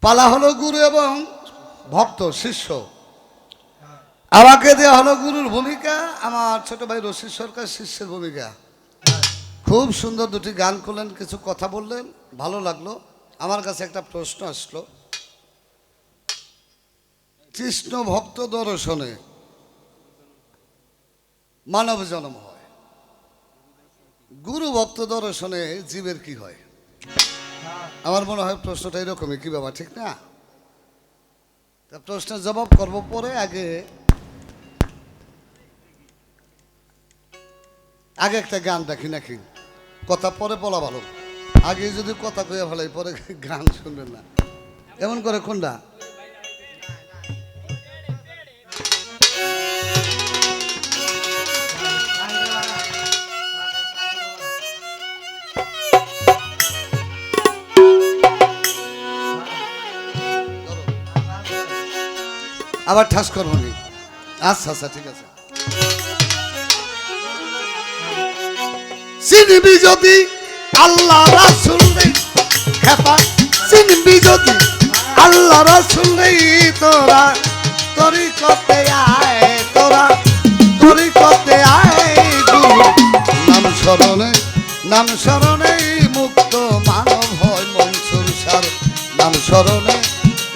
পালা হলো গুরু এবং ভক্ত শিষ্য। আমাকে দেওয়া হলো গুরুর ভূমিকা, আমার ছোট ভাই রশিদ সরকার শিষ্যের ভূমিকা। খুব সুন্দর দুটি গান করলেন, কিছু কথা বললেন, ভালো লাগলো। আমার কাছে একটা প্রশ্ন আসলো, কৃষ্ণ ভক্ত দর্শনে মানব জন্ম হয়, গুরু ভক্ত দর্শনে জীবের কি হয়? আমার মনে হয় প্রশ্নটা এরকমই, কি বাবা ঠিক না? তা প্রশ্নের জবাব করব পরে, আগে একটা গান রাখি নাকি? কথা পরে বলা ভালো, আগে যদি কথা কয়ে ফেলাই পরে গান শুনবেন না, এমন করে কোনটা? আবার ঠাস করবো নি? আচ্ছা আচ্ছা ঠিক আছে। চিনবি যদি আল্লাহ রাসূল রে খেপা, চিনবি যদি আল্লাহ রাসূল রে, তোরা তরিকতে আয়, তোরা তরিকতে আয়। গুরু নাম স্মরণে, নাম স্মরণে মুক্ত মানব হয় মনসুর সার। নাম স্মরণে,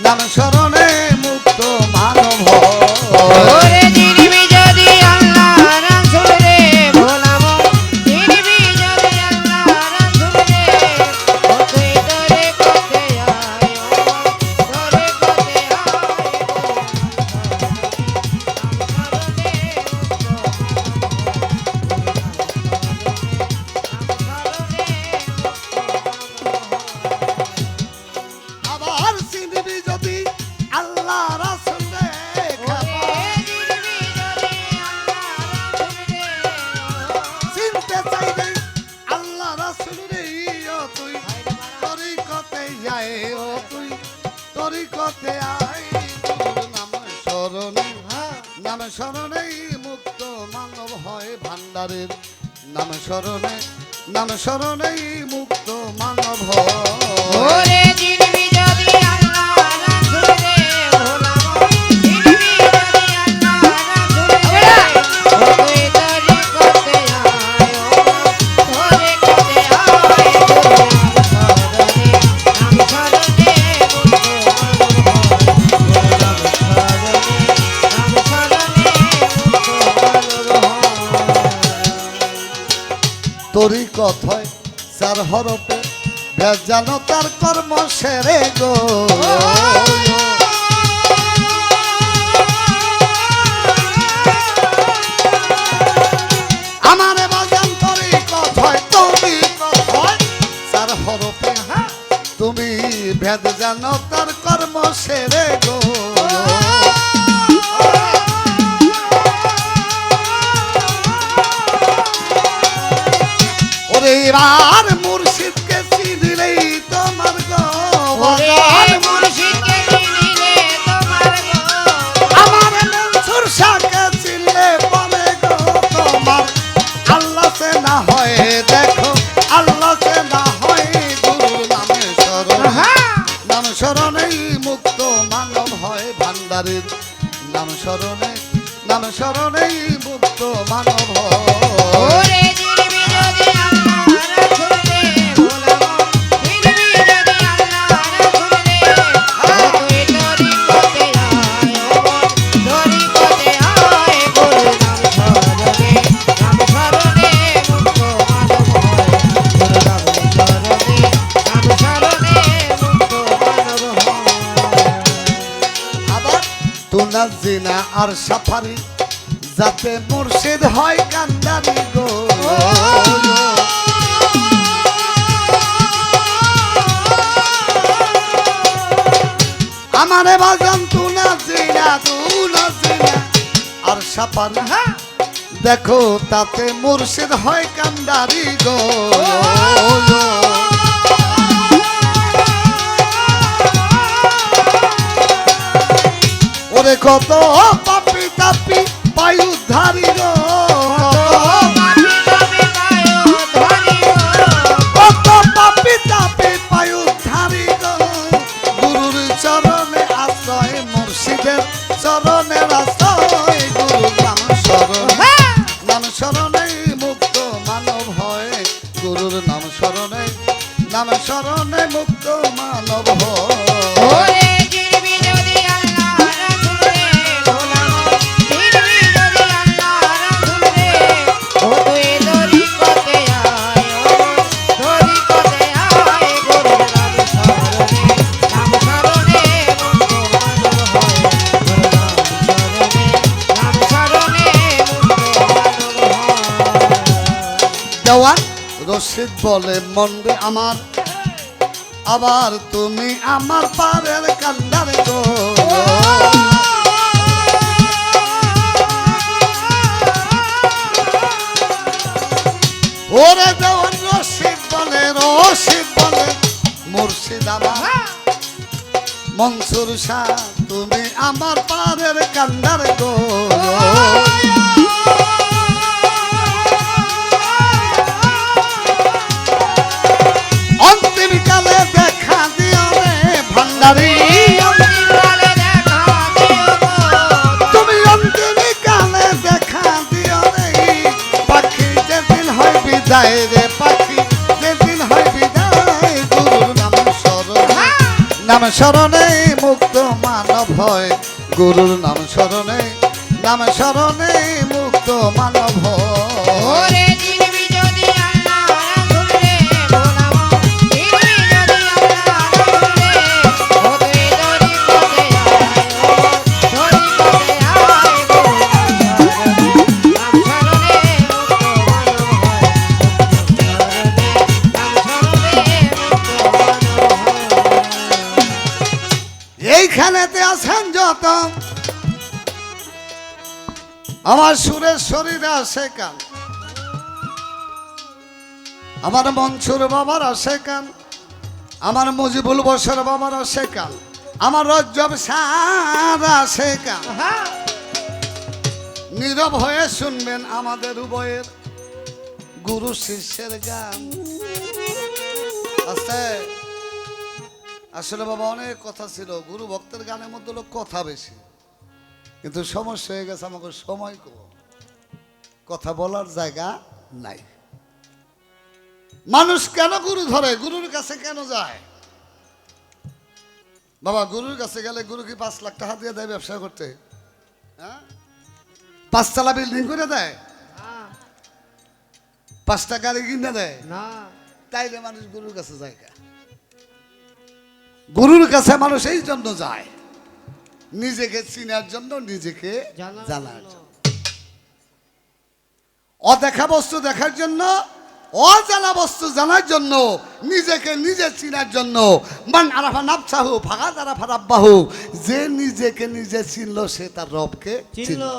নাম স্মরণে মুক্ত মানব হয়। নাম স্মরণেই মুক্ত মানব হয় ভান্ডারের। নাম স্মরণে, নাম স্মরণেই মুক্ত মানব হয়। তোরই কথায় চার হরপে ভেজানো তার কর্ম সেরে গো। আমারে বাজান তোরই কথায়, তোরই কথায় চার হরপে তুমি ভেদ জানো তার কর্ম সেরে গো। এবার মুর্শিদকে চিনিলেই তোমার গো, মুর্শিদকে চিনিলে তোমার গো, আমার মনসুর শাহকে চিনলে পরে গো তোমার। আল্লাহ সে না হয় দেখো, আল্লাহ সে না হয় গুরুর নামে স্মরণ। নাম স্মরণেই মুক্ত মানব হয় ভান্ডারের। নাম স্মরণে, নাম স্মরণেই মুক্ত মানব হয়। জিনা আর সাফারি যাতে মুর্শিদ হয় কান্দারি গো। আমারে বাজান তু না জিনা, তু না জিনা আর সাফারি, দেখো তাতে মুর্শিদ হয় কান্দারি গো। ওরে কত পাপি তাপি পাই উদ্ধারি গো, কত পাপি তাপি পাই উদ্ধারি গো। গুরুর চরণে রাস্তায় গুরুর নাম শরণ নাম শরণে মুক্ত মানব হয় গুরুর নাম শরণে মুক্ত মানব হয় ওরে জিরবি যদি আল্লাহ রাসূলে গোলাম জিরবি যদি আল্লাহ রাসূলে ও তুই তরিকতে আয় ও তরিকতে আয় গুরুর নাম শরণে মুক্ত মানব হয় গুরুর নাম শরণে মুক্ত মানব হয় দেওয়ান রশিদ বলে মনরে আমার আবার তুমি আমার পারের কান্দার গো ওরে দেওয়ান রশিদ বলে মুর্শিদ আমার মনসুর শাহ তুমি আমার পারের কান্দার গো অন্তিমকালে দেখা দিও রে ভান্ডারি তুমি অন্তিমকালে দেখা দিও রে পাখি যেদিন হয় বিদায় রে পাখি যেদিন হয় বিদায় গুরুর নাম শরণে মুক্ত মানব হয় গুরুর নাম শরণে মুক্ত মানব হয় ওরে জিরবি যদি আল্লাহ রাসূলে গোলাম জিরবি যদি আল্লাহ রাসূলে ও তুই তরিকতে আয় ও তরিকতে আয় গুরুর নাম শরণে মুক্ত মানব হয় নাম শরণে মুক্ত মানব হয় এইখানেতে আছেন যত আমার সুরের শরীরে আসে কান আমার মনসুর বাবার আসে কান আমার মুজিবুল বসর বাবার আসে কান আমার রজ্জব সার আসে কান নীরব হয়ে শুনবেন আমাদের উভয়ের গুরু শিষ্যের গান আছে আসলে বাবা অনেক কথা ছিল গুরু ভক্তের গানের মধ্যে হলো কথা বেশি কিন্তু সমস্যা হয়ে গেছে আমাকে সময় কম কথা বলার জায়গা নাই মানুষ কেন গুরু ধরে গুরুর কাছে কেন যায় বাবা গুরুর কাছে গেলে গুরু কি 5 লাখ টাকা দিয়ে দেয় ব্যবসা করতে হ্যাঁ 5 তলা বিল্ডিং করে দেয় 5টা গাড়ি কিনে দেয় না তাইলে মানুষ গুরুর কাছে যায় গুরুর কাছে মানুষ এই জন্য যায় নিজেকে চিনার জন্য নিজেকে জানার জন্য অদেখা বস্তু দেখার জন্য অজানা বস্তু জানার জন্য নিজেকে নিজে চিনার জন্য মান আরাফা নাফসাহু ফাকাদ আরাফা রাব্বাহু যে নিজেকে নিজে চিনলো সে তার রবকে চিনলো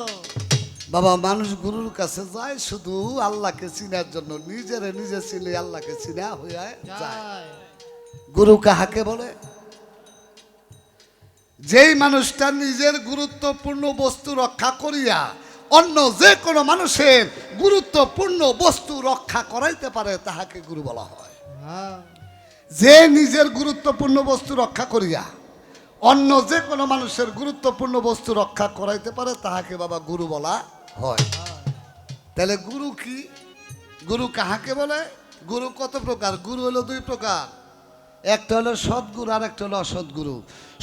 বাবা মানুষ গুরুর কাছে যায় শুধু আল্লাহকে চিনার জন্য নিজেরে নিজে চিনলে আল্লাহকে চিনা হয়ে যায় গুরু কাহাকে বলে যেই মানুষটা নিজের গুরুত্বপূর্ণ বস্তু রক্ষা করিয়া অন্য যে কোনো মানুষের গুরুত্বপূর্ণ বস্তু রক্ষা করাইতে পারে তাহাকে গুরু বলা হয় যে নিজের গুরুত্বপূর্ণ বস্তু রক্ষা করিয়া অন্য যে কোনো মানুষের গুরুত্বপূর্ণ বস্তু রক্ষা করাইতে পারে তাহাকে বাবা গুরু বলা হয় তাহলে গুরু কি গুরু কাহাকে বলে গুরু কত প্রকার গুরু হলো 2 প্রকার একটা হলো সদ্গুরু আর একটা হলো অসৎগুরু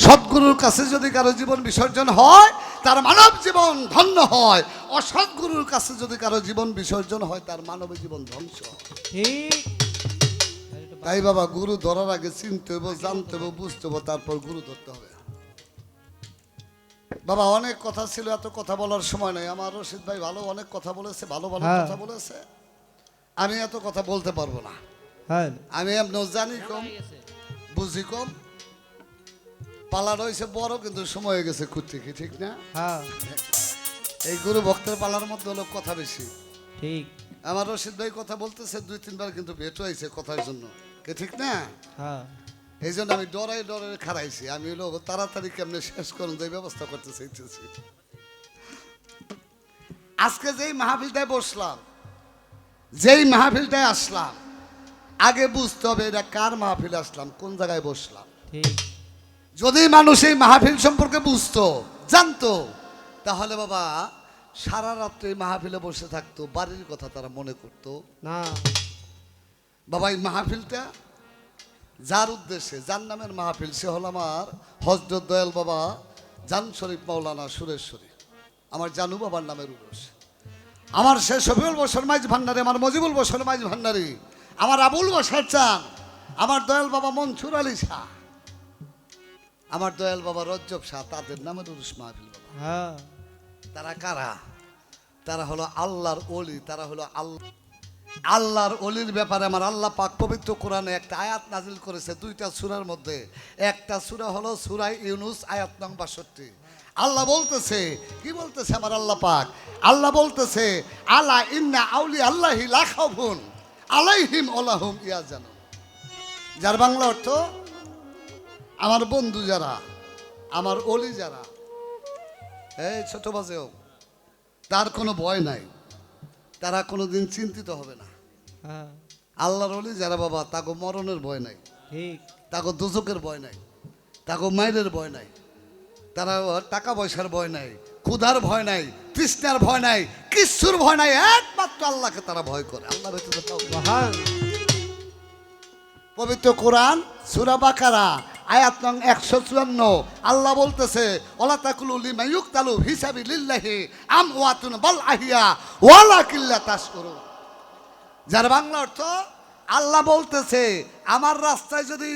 সদ্গুরুর কাছে যদি কারো জীবন বিসর্জন হয় তার মানব জীবন ধন্য হয় অসৎগুরুর কাছে যদি কারো জীবন বিসর্জন হয় তার মানব জীবন ধ্বংস ঠিক তাই বাবা গুরু ধরার আগে চিনতে হবে জানতে হবে বুঝতে হবে তারপর গুরু ধরতে হবে বাবা অনেক কথা ছিল এত কথা বলার সময় নাই আমার রশিদ ভাই ভালো অনেক কথা বলেছে ভালো ভালো কথা বলেছে আমি এত কথা বলতে পারবো না আমি এমন জানি কম বুঝি কম পালা রয়েছে বড় কিন্তু সময় হয়ে গেছে খুঁজতে কি ঠিক না এই গুরু ভক্তের পালার মধ্যে হলো কথা বেশি ঠিক আমার রশিদ ভাই কথা বলতেছে 2-3 বার কিন্তু ভেট হয়েছে কথার জন্য কে ঠিক না এই জন্য আমি ডরাই খারাইছি আমি হলো তাড়াতাড়ি কেমনে শেষ করুন যে ব্যবস্থা করতে চাইতেছি আজকে যেই মাহফিলটায় বসলাম যেই মাহফিলটায় আসলাম আগে বুঝতে হবে এটা কার মাহফিল আসলাম কোন জায়গায় বসলাম ঠিক যদি মানুষ এই মাহফিল সম্পর্কে বুঝতো জানতো তাহলে বাবা সারা রাত্রে এই মাহফিলে বসে থাকতো, বাড়ির কথা তারা মনে করতো না। বাবা এই মাহফিলটা যার উদ্দেশ্যে, যার নামের মাহফিল, সে হল আমার হযরত দয়াল বাবা জান শরীফ মাওলানা সুরেশ্বরী, আমার জানু বাবার নামের উরস, আমার সে শফিউল বসর মাইজ ভান্ডারী, আমার মজিবুল বসর মাইজ ভান্ডারী, আমার আবুল বসর চান, আমার দয়াল বাবা মনসুর আলী শাহ, আমার দয়াল বাবা রজ্জব শাহ, তাদের নামের উরস মাহফিল বাবা। হ্যাঁ, তারা কারা? তারা হলো আল্লাহর ওলি, তারা হলো আল্লাহর ওলির ব্যাপারে আমার আল্লাহ পাক পবিত্র কোরআনে একটা আয়াত নাজিল করেছে, দুইটা সূরার মধ্যে। একটা সূরা হলো সূরা ইউনুস আয়াত নং 62। আল্লাহ বলতেছে, কি বলতেছে আমার আল্লাহ পাক? আল্লাহ বলতেছে আলা ইন্না আউলি আল্লাহি লা খাউফুন আলাইহিম ওয়া হুম ইয়াহজানুন। যার বাংলা অর্থ, আমার বন্ধু যারা, আমার ওলি যারা, এই ছোট বাজেও, তার কোনো ভয় নাই, তারা কোনো দিন চিন্তিত হবে না। হ্যাঁ, আল্লাহর ওলি যারা বাবা, তাকে মরণের ভয় নাই, ঠিক। তাকে দোজকের ভয় নাই, তাকে মায়ের ভয় নাই, তারা টাকা পয়সার ভয় নাই, ক্ষুধার ভয় নাই, তৃষ্ণার ভয় নাই, কিচ্ছুর ভয় নাই, একমাত্র আল্লাহকে তারা ভয় করে। আল্লাহ ব্যতীত কাউকে ভয় করে না। মহান। পবিত্র কোরআন সূরা বাকারা আয়াত নং 154, আল্লাহ বলতেছে ওয়ালা তাকুলু লিমা ইউকতালু ফি সাবিলিল্লাহি আমওয়াতুন বাল আহিয়া ওয়ালাকিন লা তাশকুরুন। যার বাংলা অর্থ, আল্লাহ বলতেছে আমার রাস্তায় যদি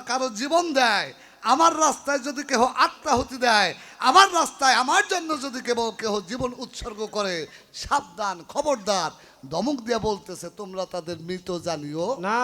কারো জীবন দেয়, আমার রাস্তায় যদি কেহ আত্মাহুতি দেয়, আমার রাস্তায় আমার জন্য যদি কেহ জীবন উৎসর্গ করে, সাবধান, খবরদার, ধমক দিয়ে বলতেছে তোমরা তাদের মৃত জানিও না।